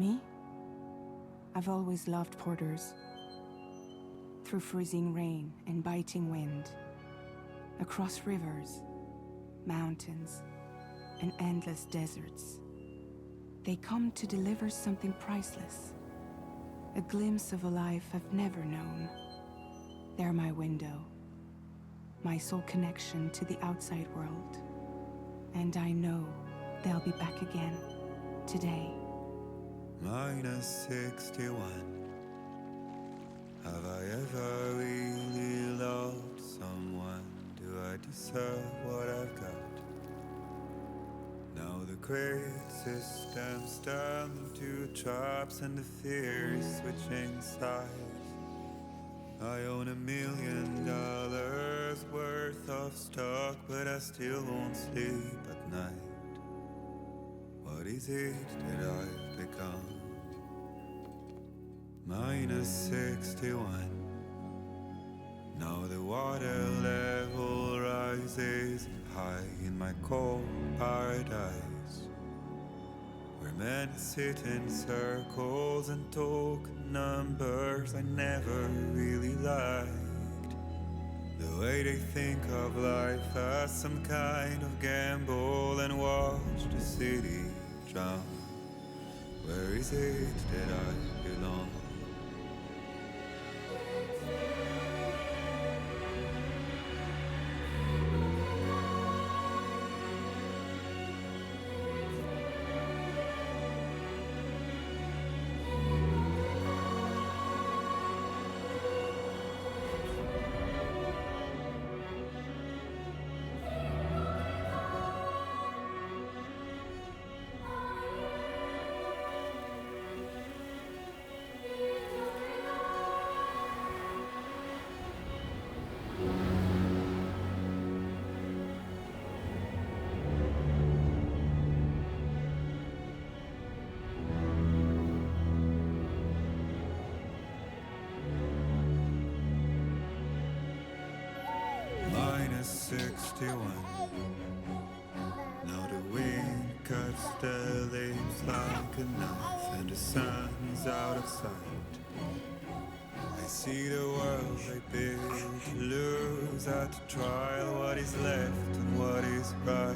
Me? I've always loved porters. Through freezing rain and biting wind, across rivers, mountains, and endless deserts, they come to deliver something priceless, a glimpse of a life I've never known. They're my window, my sole connection to the outside world, and I know they'll be back again today. Minus 61. Have I ever really loved someone? Do I deserve what I've got? Now the great systems turn into traps and the fear is switching sides. I own $1 million worth of stock, but I still won't sleep at night. What is it that I've become? Minus 61. Now the water level rises high in my cold paradise, where men sit in circles and talk numbers I never really liked. The way they think of life as some kind of gamble and watch the city drown. Where is it that I belong? Minus 61. Now the wind cuts the leaves like a knife and the sun's out of sight. I see the world I built to lose at the trial, what is left and what is right.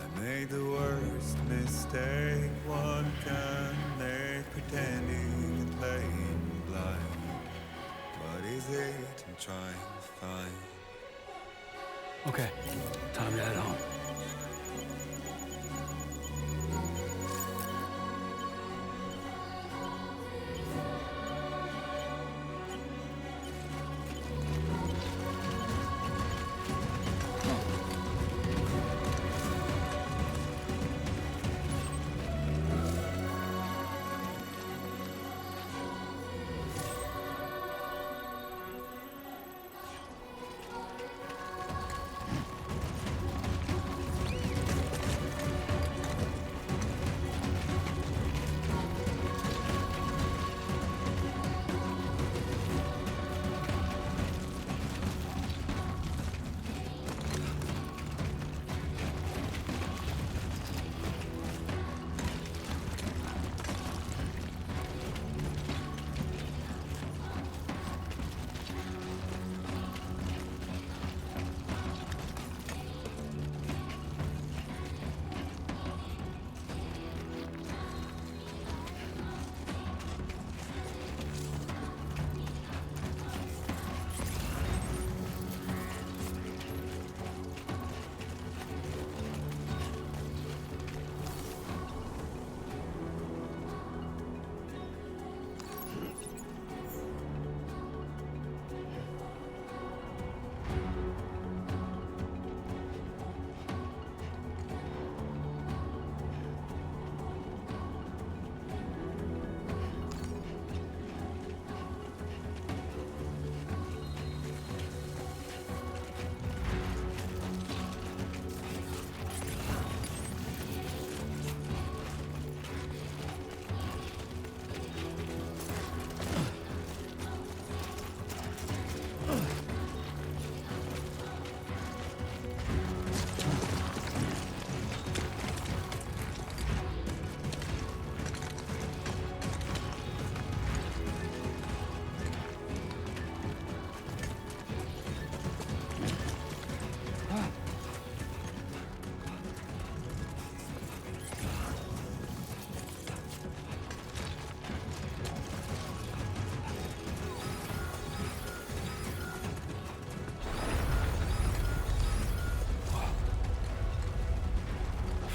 I made the worst mistake one can make, pretending and playing blind. What is it I'm trying to find? Okay, time to head home.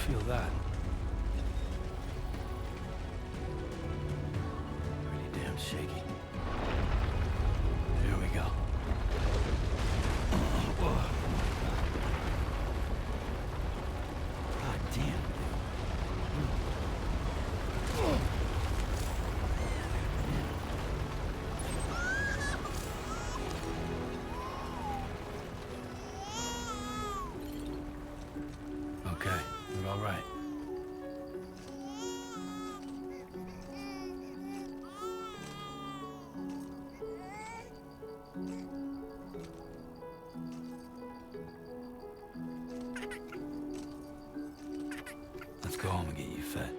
feel that. Pretty damn shaky. Here we go. God damn. Okay, we're all right. Let's go home and get you fed.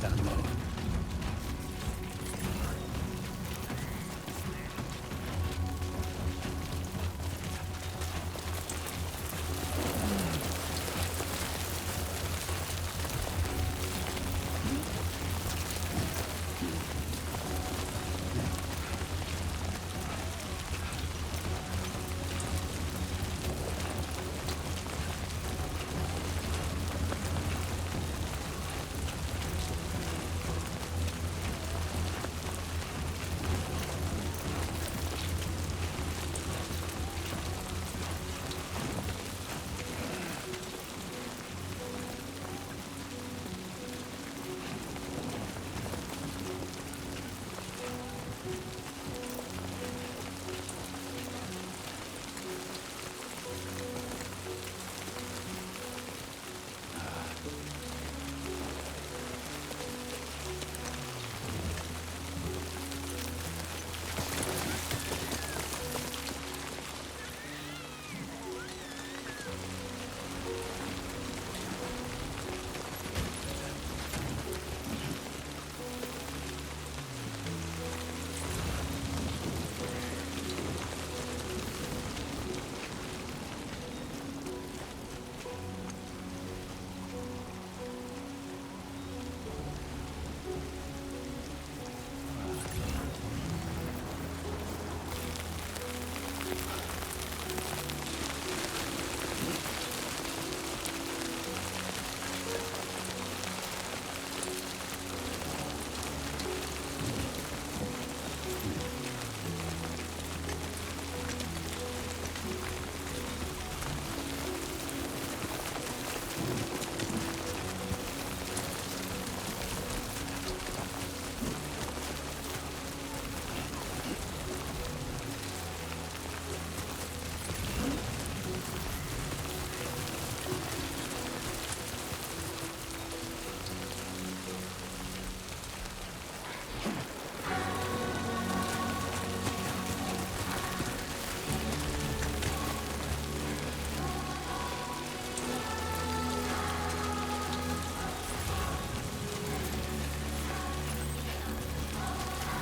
Gotta move.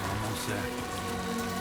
Almost there.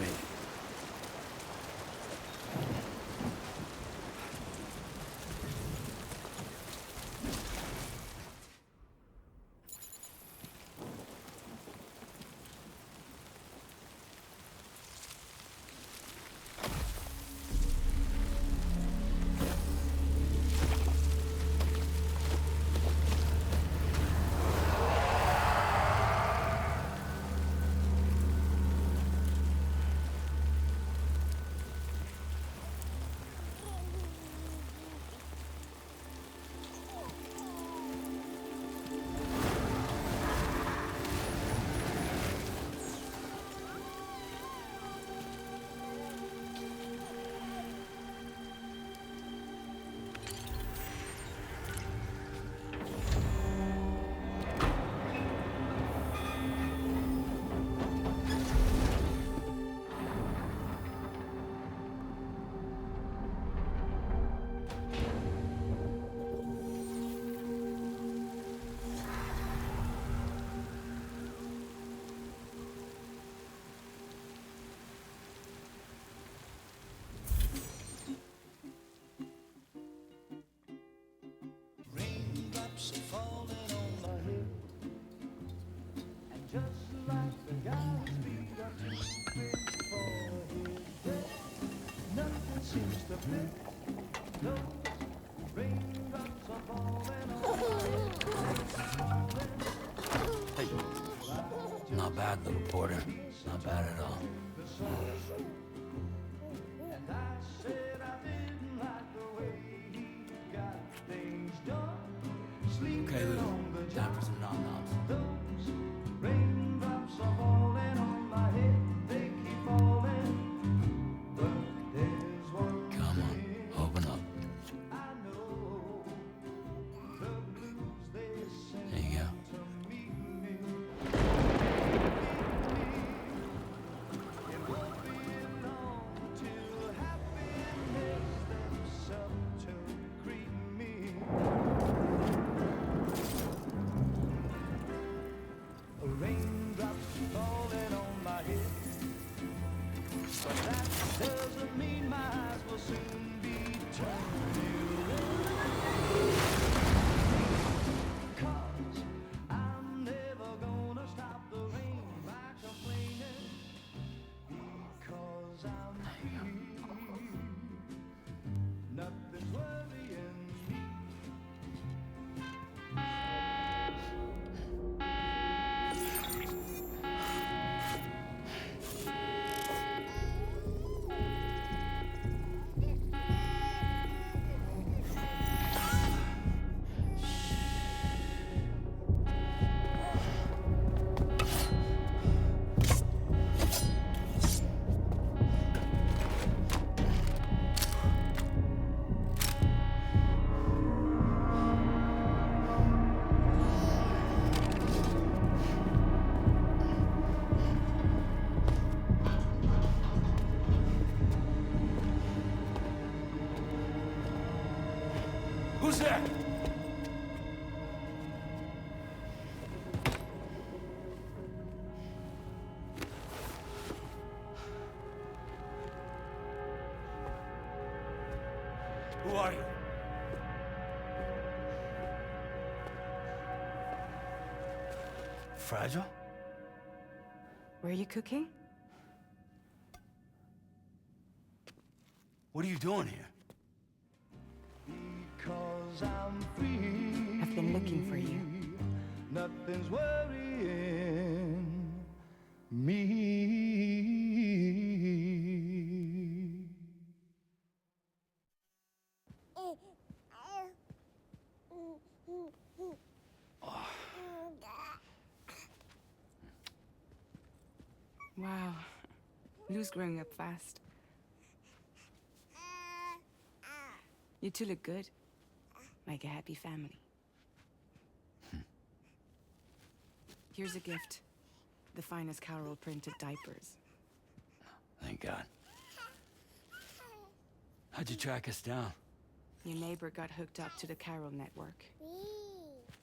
me. Hey, not bad, little porter. Not bad at all. Okay, Lou. Time for some nom-noms. Come on, open up. There you go. Who's there? Who are you? Fragile? Were you cooking? What are you doing here? I've been looking for you. Nothing's worrying me. Wow. Lou's growing up fast. You two look good. Like a happy family. Here's a gift. The finest Carol printed diapers. Thank God. How'd you track us down? Your neighbor got hooked up to the Carol network.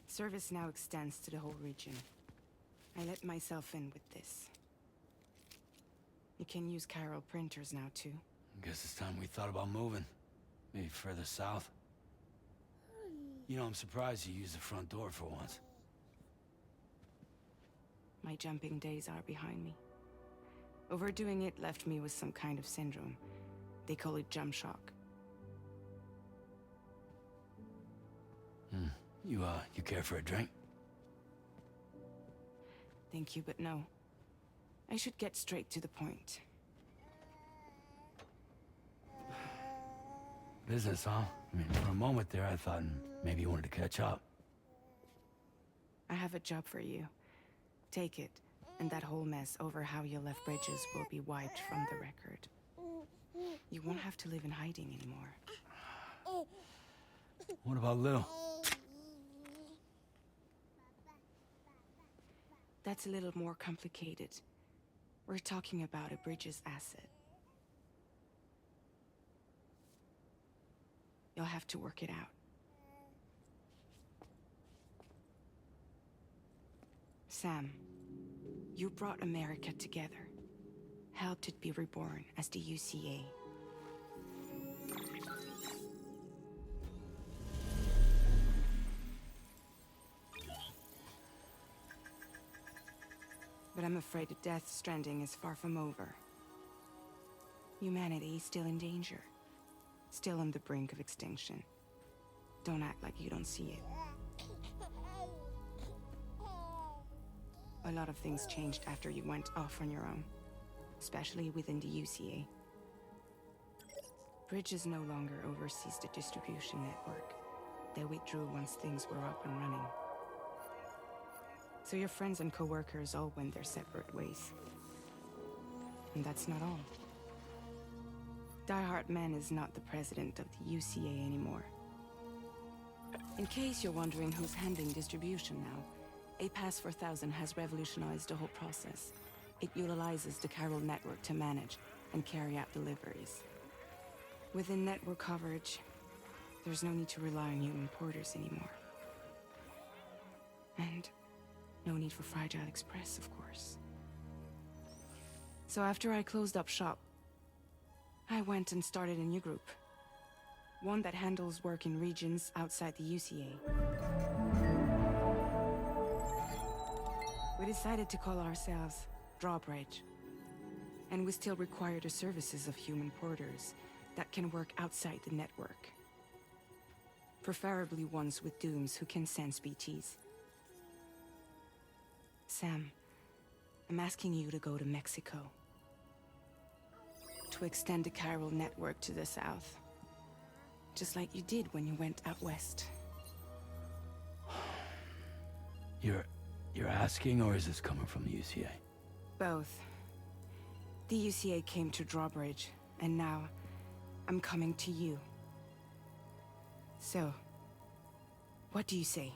Service now extends to the whole region. I let myself in with this. You can use Chiral printers now, too. Guess it's time we thought about moving. Maybe further south. You know, I'm surprised you used the front door for once. My jumping days are behind me. Overdoing it left me with some kind of syndrome. They call it jump shock. You care for a drink? Thank you, but no. I should get straight to the point. Business, huh? I mean, for a moment there, I thought maybe you wanted to catch up. I have a job for you. Take it, and that whole mess over how you left bridges will be wiped from the record. You won't have to live in hiding anymore. What about Lil? That's a little more complicated. We're talking about a bridges asset. You'll have to work it out. Sam, you brought America together, helped it be reborn as the UCA. But I'm afraid that Death Stranding is far from over. Humanity is still in danger. Still on the brink of extinction. Don't act like you don't see it. A lot of things changed after you went off on your own. Especially within the UCA. Bridges no longer oversees the distribution network. They withdrew once things were up and running. So your friends and co-workers all went their separate ways. And that's not all. Die Hard Man is not the president of the UCA anymore. In case you're wondering who's handling distribution now, A Pass 4000 has revolutionized the whole process. It utilizes the Chiral network to manage and carry out deliveries. Within network coverage, there's no need to rely on human porters anymore. And no need for Fragile Express, of course. So after I closed up shop, I went and started a new group. One that handles work in regions outside the UCA. We decided to call ourselves Drawbridge. And we still require the services of human porters that can work outside the network. Preferably ones with dooms who can sense BTs. Sam, I'm asking you to go to Mexico. To extend the Chiral network to the south. Just like you did when you went out west. You're asking, or is this coming from the UCA? Both. The UCA came to Drawbridge, and now I'm coming to you. So, what do you say?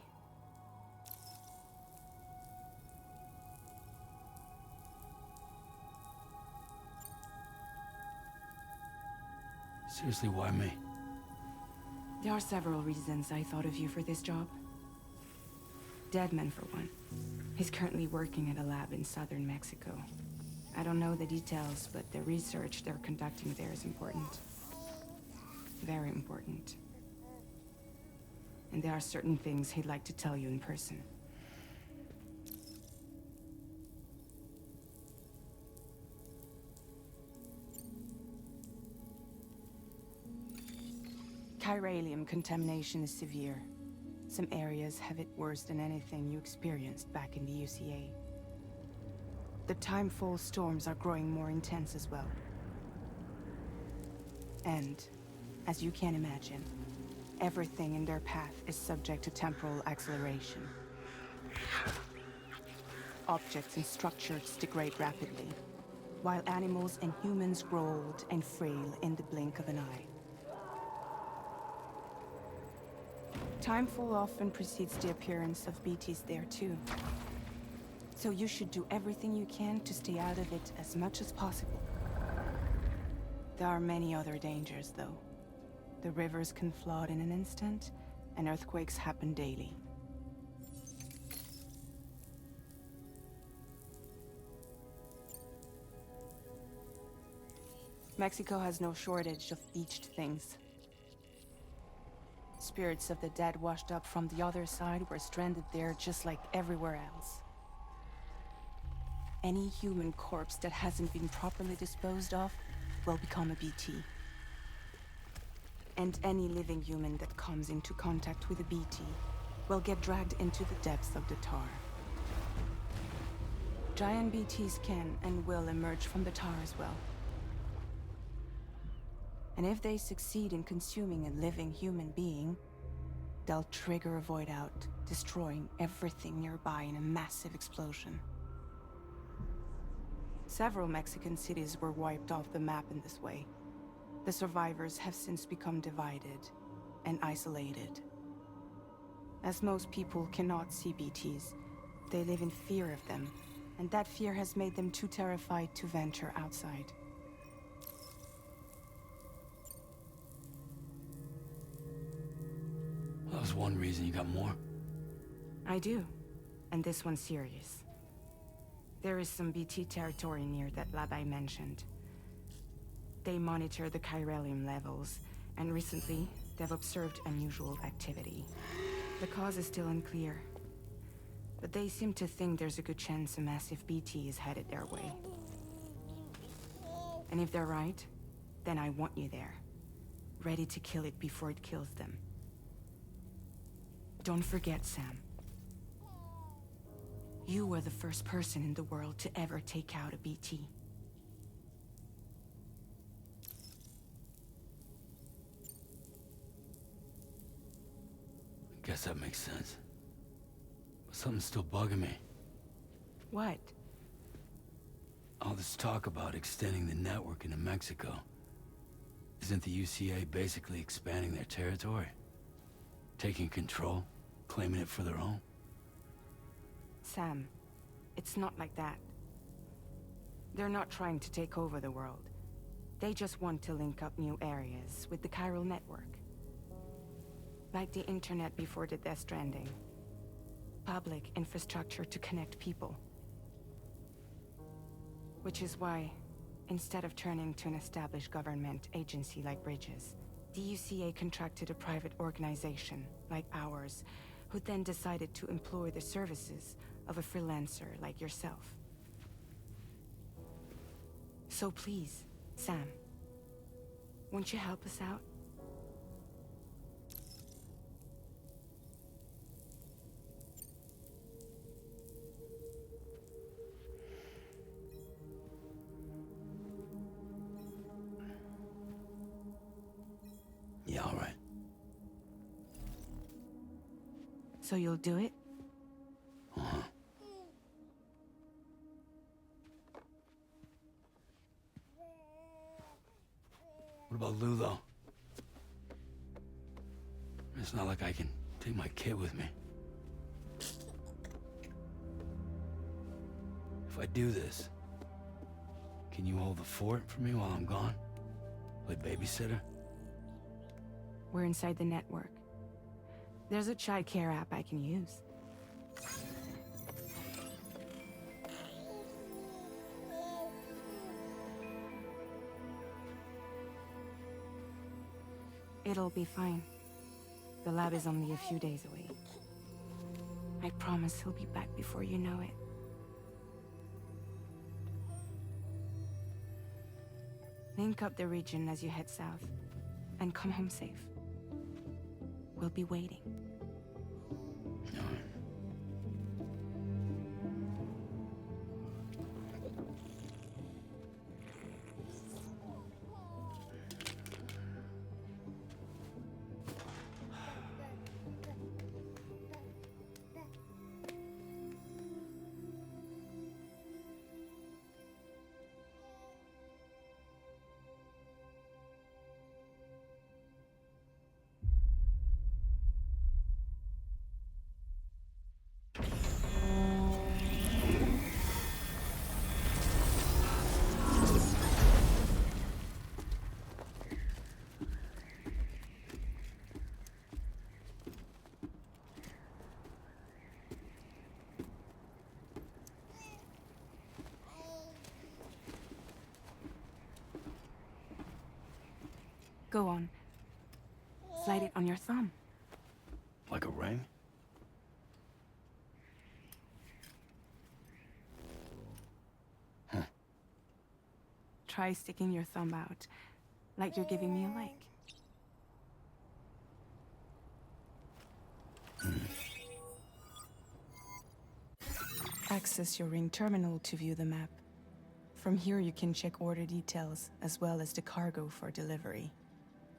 Seriously, why me? There are several reasons I thought of you for this job. Deadman, for one. He's currently working at a lab in southern Mexico. I don't know the details, but the research they're conducting there is important. Very important. And there are certain things he'd like to tell you in person. Chiralium contamination is severe. Some areas have it worse than anything you experienced back in the UCA. The timefall storms are growing more intense as well. And, as you can imagine, everything in their path is subject to temporal acceleration. Objects and structures degrade rapidly, while animals and humans grow old and frail in the blink of an eye. Timefall often precedes the appearance of BTs there too. So you should do everything you can to stay out of it as much as possible. There are many other dangers, though. The rivers can flood in an instant, and earthquakes happen daily. Mexico has no shortage of beached things. Spirits of the dead washed up from the other side were stranded there just like everywhere else. Any human corpse that hasn't been properly disposed of will become a BT. And any living human that comes into contact with a BT will get dragged into the depths of the tar. Giant BTs can and will emerge from the tar as well. And if they succeed in consuming a living human being, they'll trigger a void out, destroying everything nearby in a massive explosion. Several Mexican cities were wiped off the map in this way. The survivors have since become divided and isolated. As most people cannot see BTs, they live in fear of them, and that fear has made them too terrified to venture outside. That was one reason you got more. I do, and this one's serious. There is some BT territory near that lab I mentioned. They monitor the chiralium levels, and recently, they've observed unusual activity. The cause is still unclear, but they seem to think there's a good chance a massive BT is headed their way. And if they're right, then I want you there, ready to kill it before it kills them. Don't forget, Sam. You were the first person in the world to ever take out a BT. I guess that makes sense. But something's still bugging me. What? All this talk about extending the network into Mexico. Isn't the UCA basically expanding their territory? Taking control, claiming it for their own? Sam, it's not like that. They're not trying to take over the world. They just want to link up new areas with the chiral network. Like the internet before the Death Stranding. Public infrastructure to connect people. Which is why, instead of turning to an established government agency like Bridges, the UCA contracted a private organization, like ours, who then decided to employ the services of a freelancer like yourself. So please, Sam, won't you help us out? Yeah, all right. So you'll do it? Uh-huh. What about Lou, though? It's not like I can take my kid with me. If I do this, can you hold the fort for me while I'm gone? Play babysitter? We're inside the network. There's a child care app I can use. It'll be fine. The lab is only a few days away. I promise he'll be back before you know it. Link up the region as you head south, and come home safe. We'll be waiting. All right. Go on. Slide it on your thumb. Like a ring? Huh. Try sticking your thumb out, like you're giving me a like. Access your ring terminal to view the map. From here you can check order details, as well as the cargo for delivery.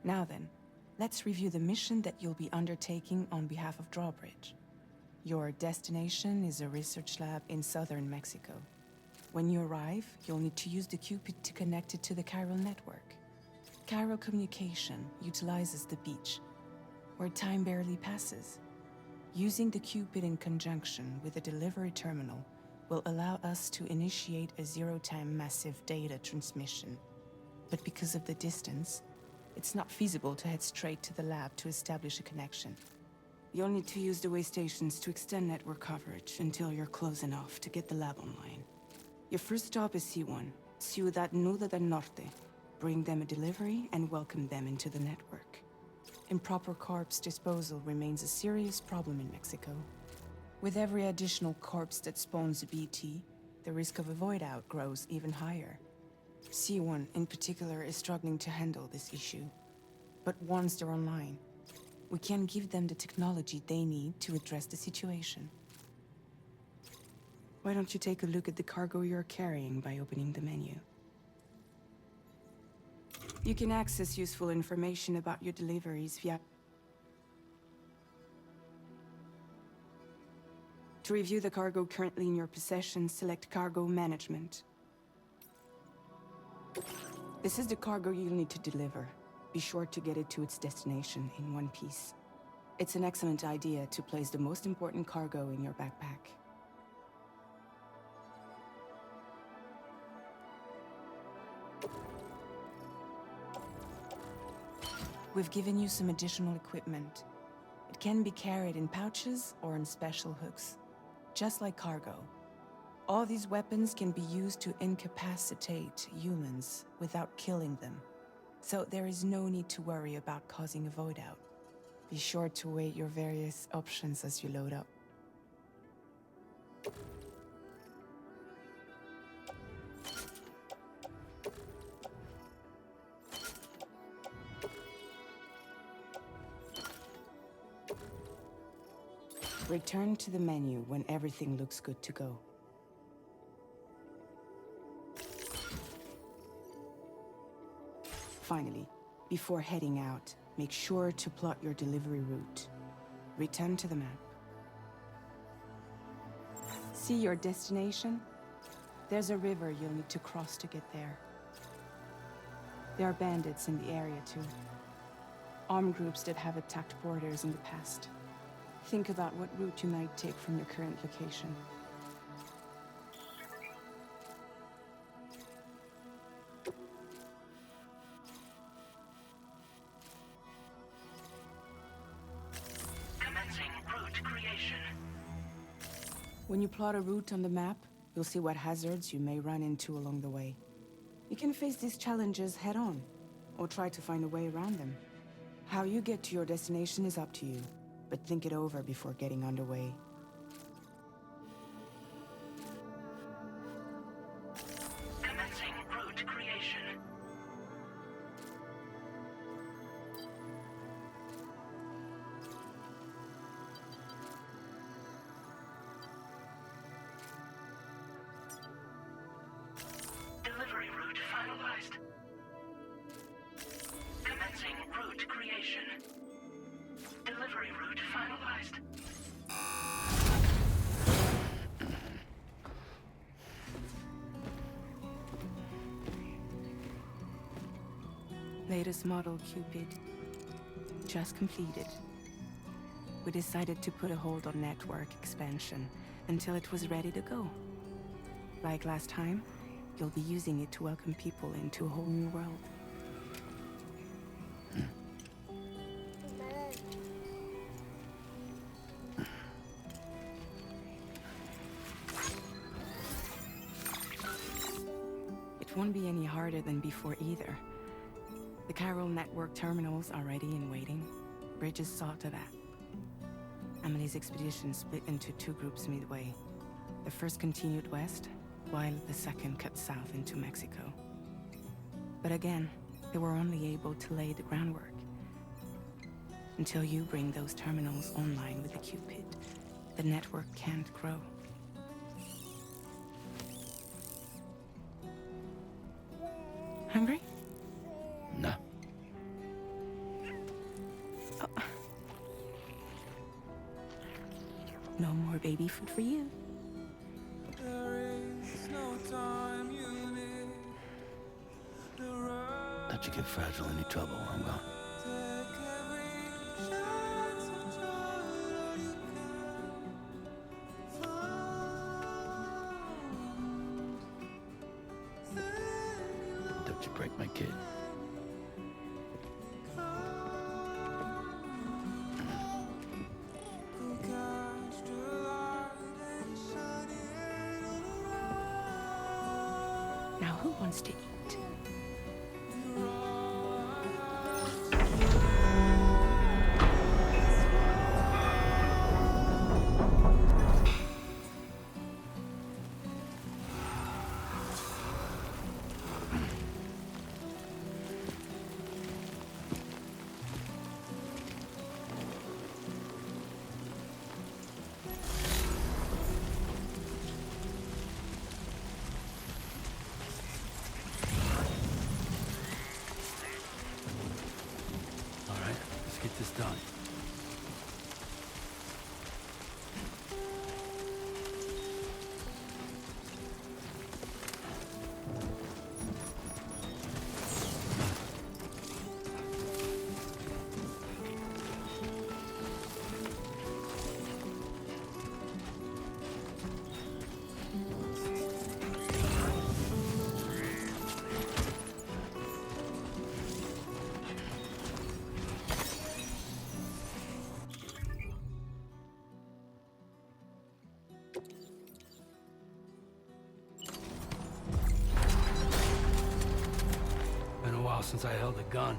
Now then, let's review the mission that you'll be undertaking on behalf of Drawbridge. Your destination is a research lab in southern Mexico. When you arrive, you'll need to use the Cupid to connect it to the chiral network. Chiral communication utilizes the beach, where time barely passes. Using the Cupid in conjunction with a delivery terminal will allow us to initiate a zero-time massive data transmission. But because of the distance, it's not feasible to head straight to the lab to establish a connection. You'll need to use the way stations to extend network coverage until you're close enough to get the lab online. Your first stop is C1, Ciudad Nuda del Norte. Bring them a delivery and welcome them into the network. Improper corpse disposal remains a serious problem in Mexico. With every additional corpse that spawns a BT, the risk of a void out grows even higher. C1 in particular is struggling to handle this issue. But once they're online, we can give them the technology they need to address the situation. Why don't you take a look at the cargo you're carrying by opening the menu? You can access useful information about your deliveries via... To review the cargo currently in your possession, select Cargo Management. This is the cargo you'll need to deliver. Be sure to get it to its destination in one piece. It's an excellent idea to place the most important cargo in your backpack. We've given you some additional equipment. It can be carried in pouches or in special hooks, just like cargo. All these weapons can be used to incapacitate humans without killing them. So there is no need to worry about causing a void out. Be sure to weigh your various options as you load up. Return to the menu when everything looks good to go. Finally, before heading out, make sure to plot your delivery route. Return to the map. See your destination? There's a river you'll need to cross to get there. There are bandits in the area too. Armed groups that have attacked borders in the past. Think about what route you might take from your current location. Commencing route creation. When you plot a route on the map, you'll see what hazards you may run into along the way. You can face these challenges head-on, or try to find a way around them. How you get to your destination is up to you, but think it over before getting underway. Commencing route creation. Delivery route finalized. Commencing route creation. Delivery route finalized. Latest model Cupid. Just completed. We decided to put a hold on network expansion until it was ready to go. Like last time, you'll be using it to welcome people into a whole new world. It won't be any harder than before either. The Carroll network terminals are ready and waiting. Bridges saw to that. Amity's expedition split into two groups midway. The first continued west, while the second cut south into Mexico. But again, they were only able to lay the groundwork. Until you bring those terminals online with the Cupid, the network can't grow. Hungry? No. Oh. No more baby food for you. Don't you get fragile any trouble while I'm gone. Don't you break my kid. Now who wants to eat? Get this done. Been a while since I held a gun.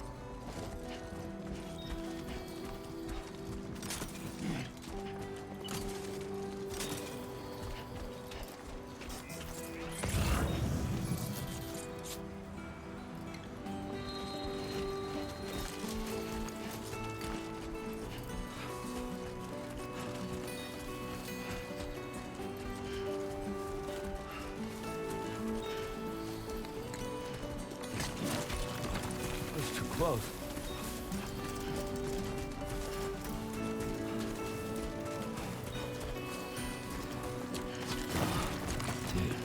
Close. Dude.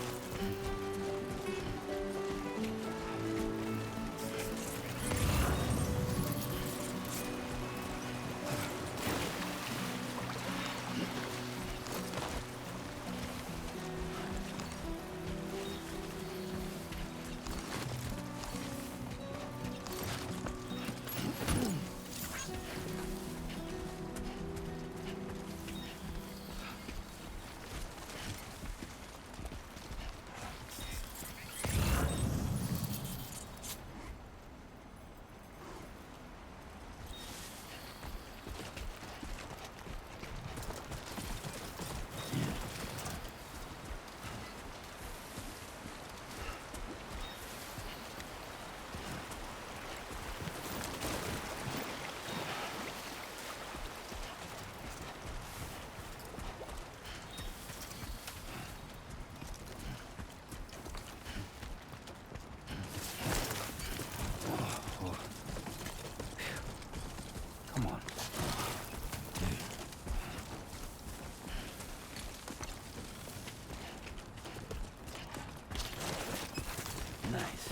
Come on. Dude. Nice.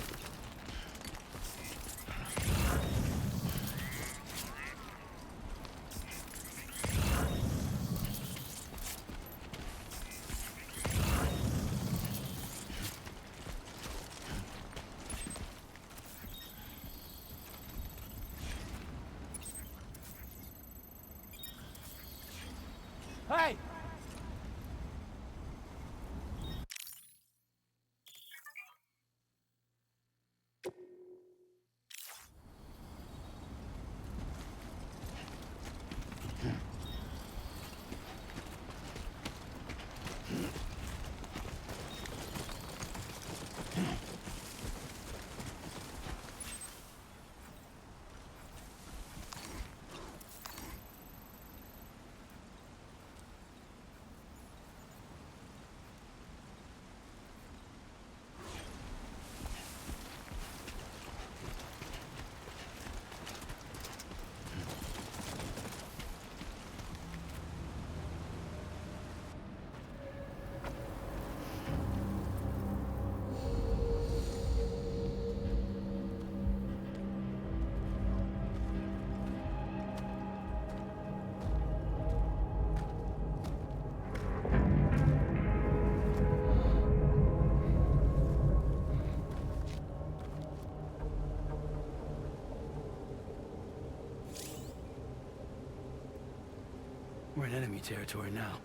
Hey! We're in enemy territory now.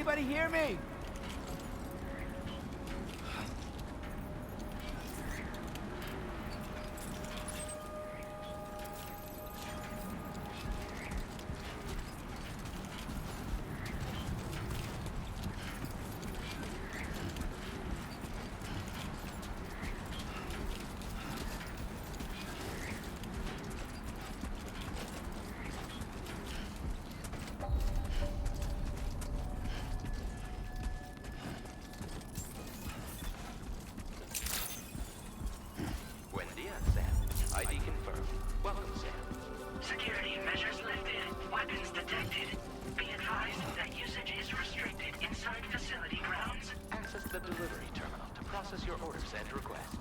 anybody hear me? Security measures lifted. Weapons detected. Be advised that usage is restricted inside facility grounds. Access the delivery terminal to process your orders and requests.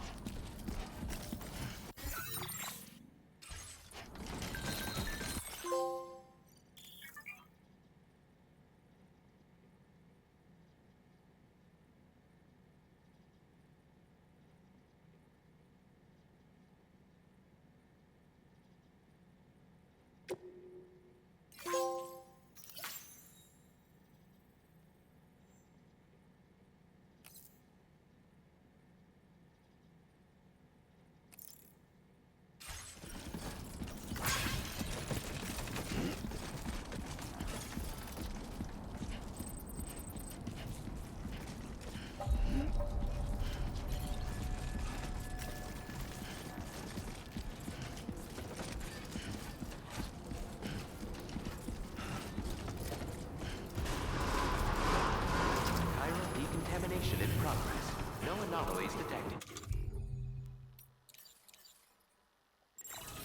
Decontamination in progress. No anomalies detected.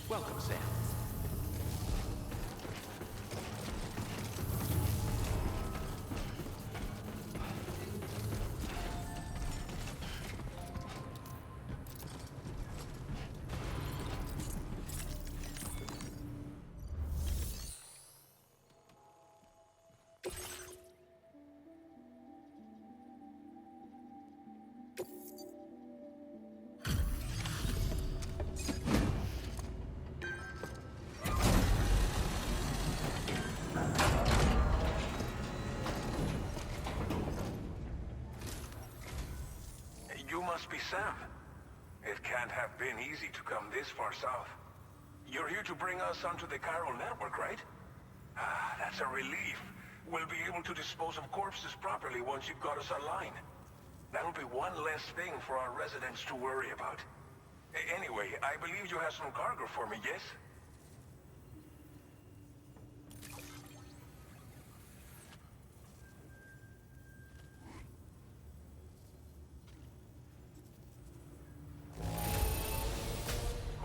Welcome, Sam. You must be Sam. It can't have been easy to come this far south. You're here to bring us onto the chiral network, right? Ah, that's a relief. We'll be able to dispose of corpses properly once you've got us online. That'll be one less thing for our residents to worry about. Anyway, I believe you have some cargo for me, yes?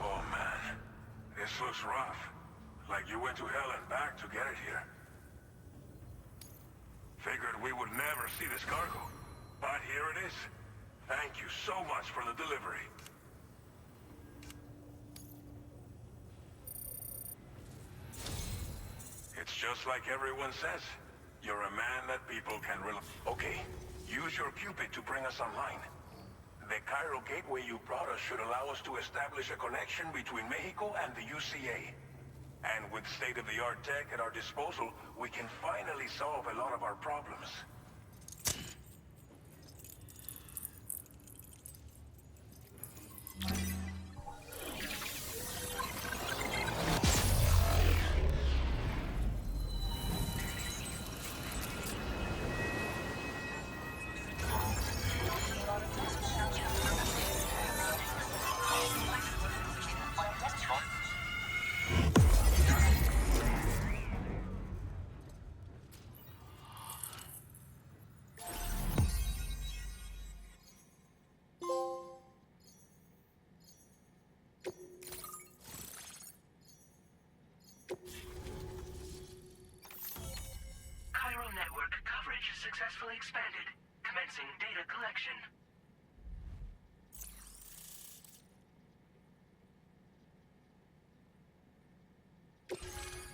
Oh man, this looks rough. Like you went to hell and back to get it here. Figured we would never see this cargo. But here it is. Thank you so much for the delivery. It's just like everyone says. You're a man that people can rely. Okay, use your Cupid to bring us online. The chiral gateway you brought us should allow us to establish a connection between Mexico and the UCA. And with state-of-the-art tech at our disposal, we can finally solve a lot of our problems. Chiral network coverage successfully expanded. Commencing data collection.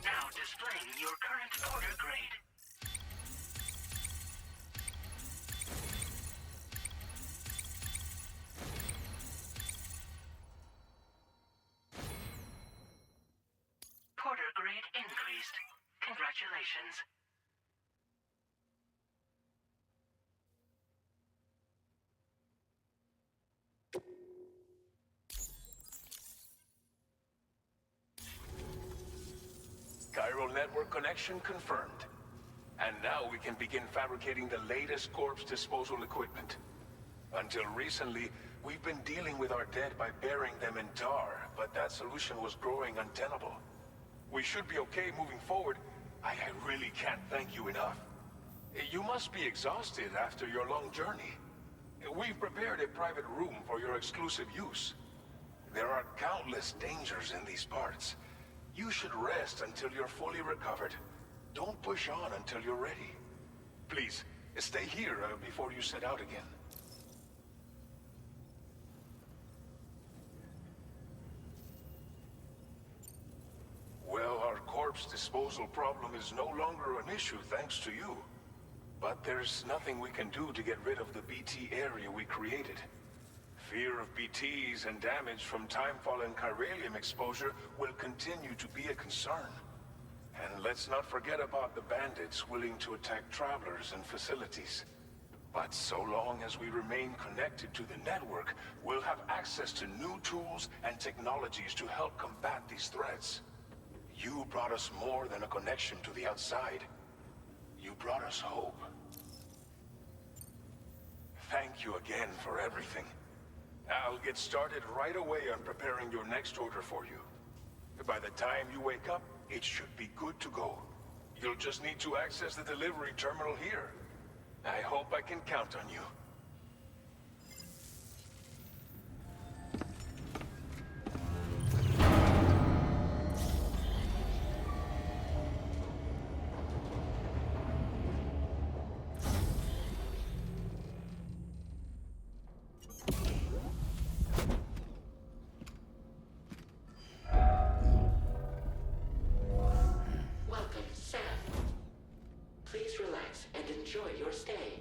Now displaying your current order grade. Porter grade increased. Congratulations. network connection confirmed. And now we can begin fabricating the latest corpse disposal equipment. Until recently, we've been dealing with our dead by burying them in tar, but that solution was growing untenable. We should be okay moving forward. I really can't thank you enough. You must be exhausted after your long journey. We've prepared a private room for your exclusive use. There are countless dangers in these parts. You should rest until you're fully recovered. Don't push on until you're ready. Please, stay here before you set out again. Well, our corpse disposal problem is no longer an issue thanks to you. But there's nothing we can do to get rid of the BT area we created. Fear of BTs and damage from timefall and chiralium exposure will continue to be a concern. And let's not forget about the bandits willing to attack travelers and facilities. But so long as we remain connected to the network, we'll have access to new tools and technologies to help combat these threats. You brought us more than a connection to the outside. You brought us hope. Thank you again for everything. I'll get started right away on preparing your next order for you. By the time you wake up, it should be good to go. You'll just need to access the delivery terminal here. I hope I can count on you. Welcome, Sam. Please relax and enjoy your stay.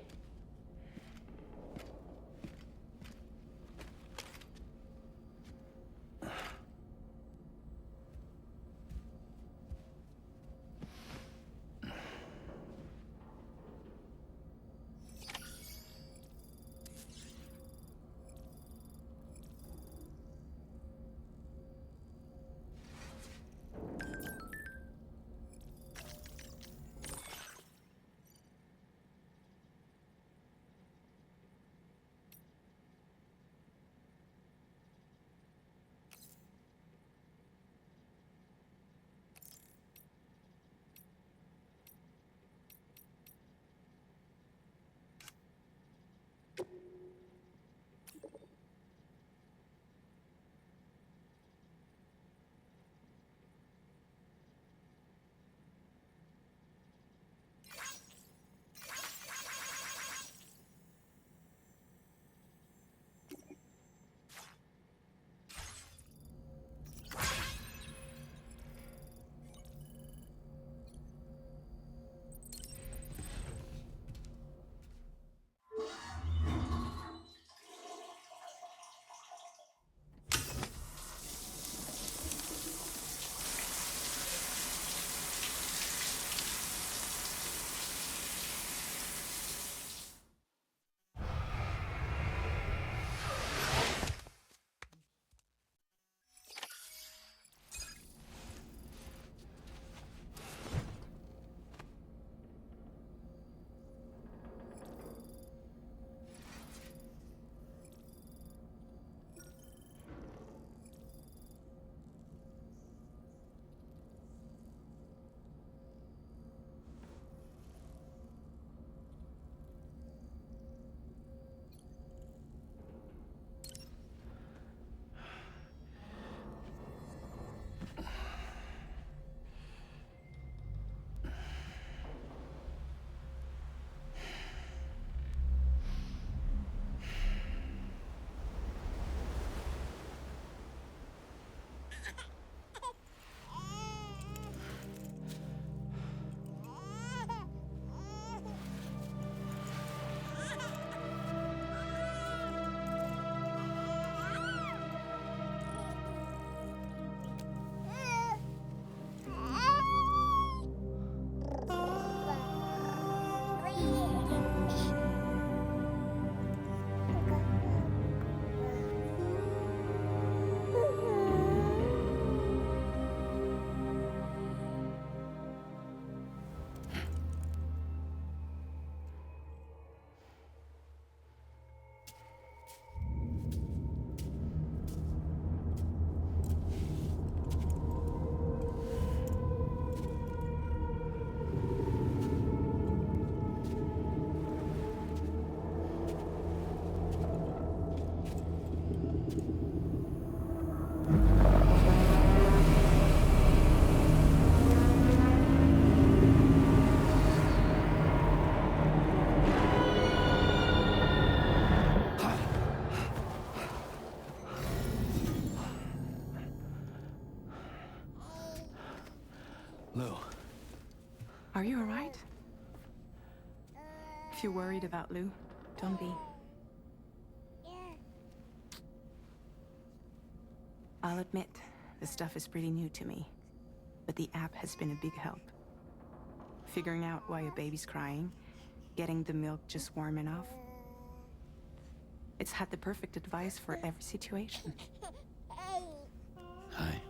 Lou. Are you alright? If you're worried about Lou, don't be. I'll admit, the stuff is pretty new to me, but the app has been a big help. Figuring out why a baby's crying, getting the milk just warm enough. It's had the perfect advice for every situation. Hi.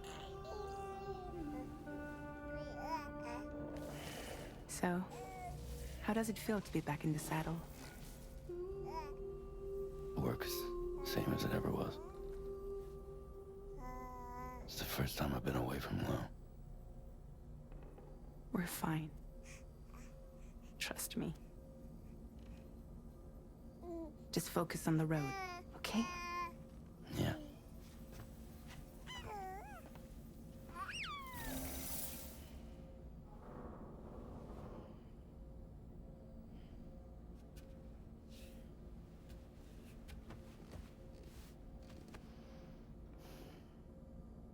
So, how does it feel to be back in the saddle? Works same as it ever was. It's the first time I've been away from Lou. We're fine. Trust me. Just focus on the road, okay? Yeah.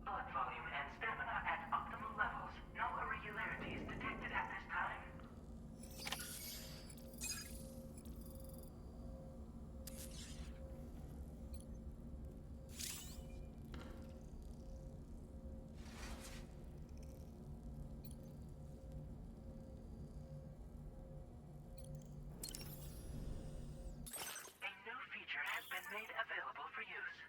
Blood volume and stamina at optimal levels. No irregularities detected at this time. A new feature has been made available for use.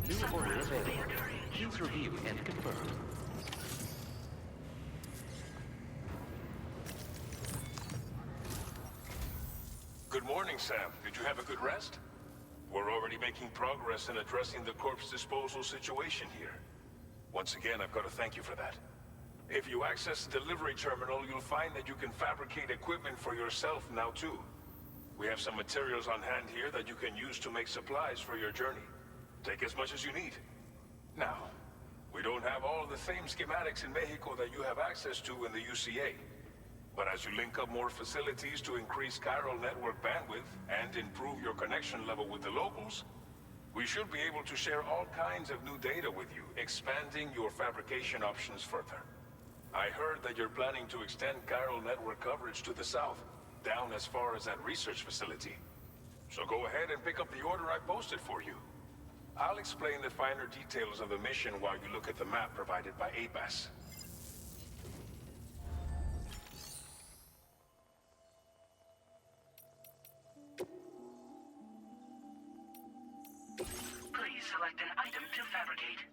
New order available. Please review and confirm. morning, Sam. Did you have a good rest? We're already making progress in addressing the corpse disposal situation here. Once again, I've got to thank you for that. If you access the delivery terminal, you'll find that you can fabricate equipment for yourself now too. We have some materials on hand here that you can use to make supplies for your journey. Take as much as you need. Now, we don't have all the same schematics in Mexico that you have access to in the UCA. But as you link up more facilities to increase chiral network bandwidth and improve your connection level with the locals, we should be able to share all kinds of new data with you, expanding your fabrication options further. I heard that you're planning to extend chiral network coverage to the south, down as far as that research facility. So go ahead and pick up the order I posted for you. I'll explain the finer details of the mission while you look at the map provided by ABAS. Please select an item to fabricate.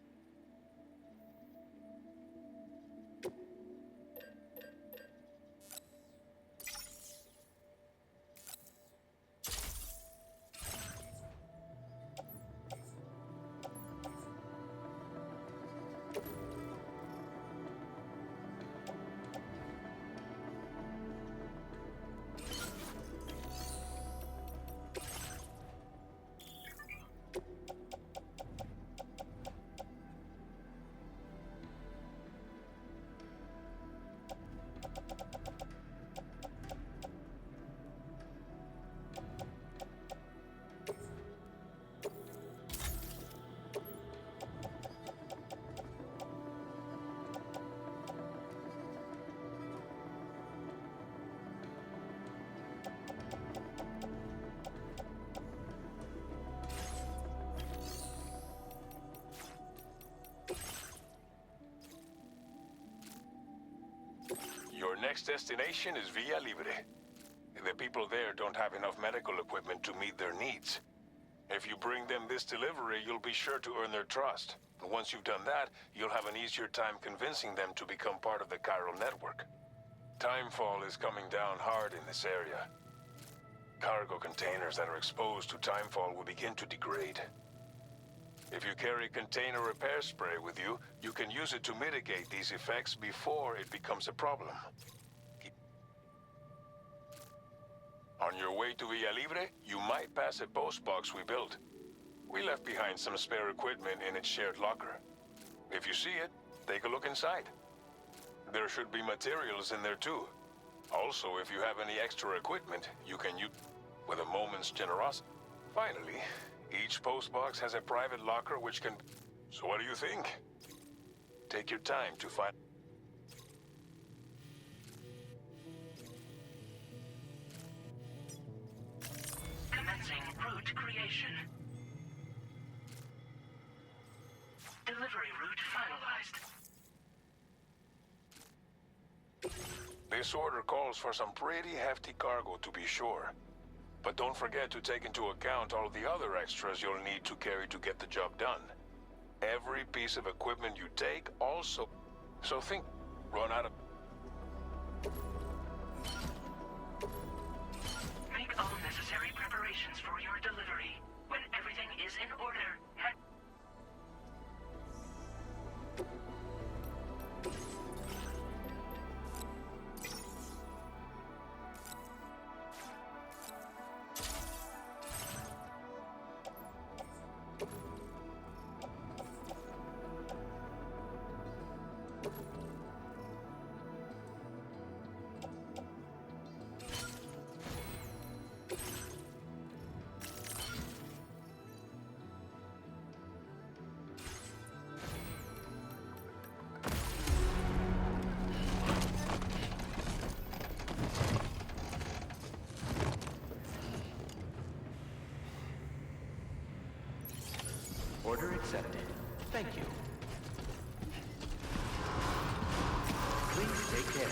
Your next destination is Villa Libre. The people there don't have enough medical equipment to meet their needs. If you bring them this delivery, you'll be sure to earn their trust. And once you've done that, you'll have an easier time convincing them to become part of the chiral network. Timefall is coming down hard in this area. Cargo containers that are exposed to timefall will begin to degrade. If you carry container repair spray with you, you can use it to mitigate these effects before it becomes a problem. On your way to Villa Libre, you might pass a post box we built. We left behind some spare equipment in its shared locker. If you see it, take a look inside. There should be materials in there too. Also, if you have any extra equipment, you can use with a moment's generosity. Finally, each postbox has a private locker which can... So what do you think? Take your time to find... Commencing route creation. Delivery route finalized. This order calls for some pretty hefty cargo to be sure. But don't forget to take into account all the other extras you'll need to carry to get the job done. Every piece of equipment you take also... So think, run out of... Make all necessary preparations for your delivery. When everything is in order, Order accepted. Thank you. Please take care.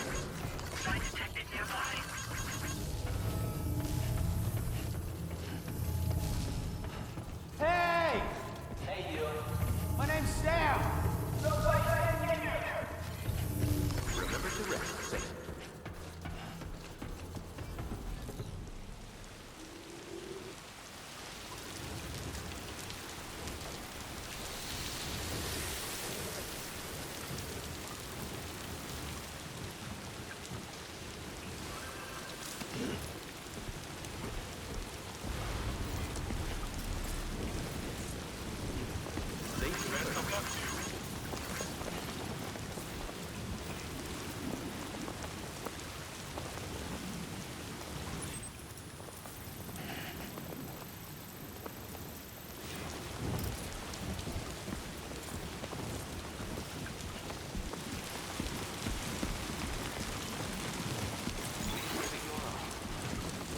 site detected nearby. Hey! Hey, you. My name's Sam. Remember to rest, safe. I've got you.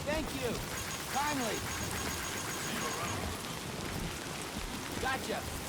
Thank you. Kindly. Gotcha.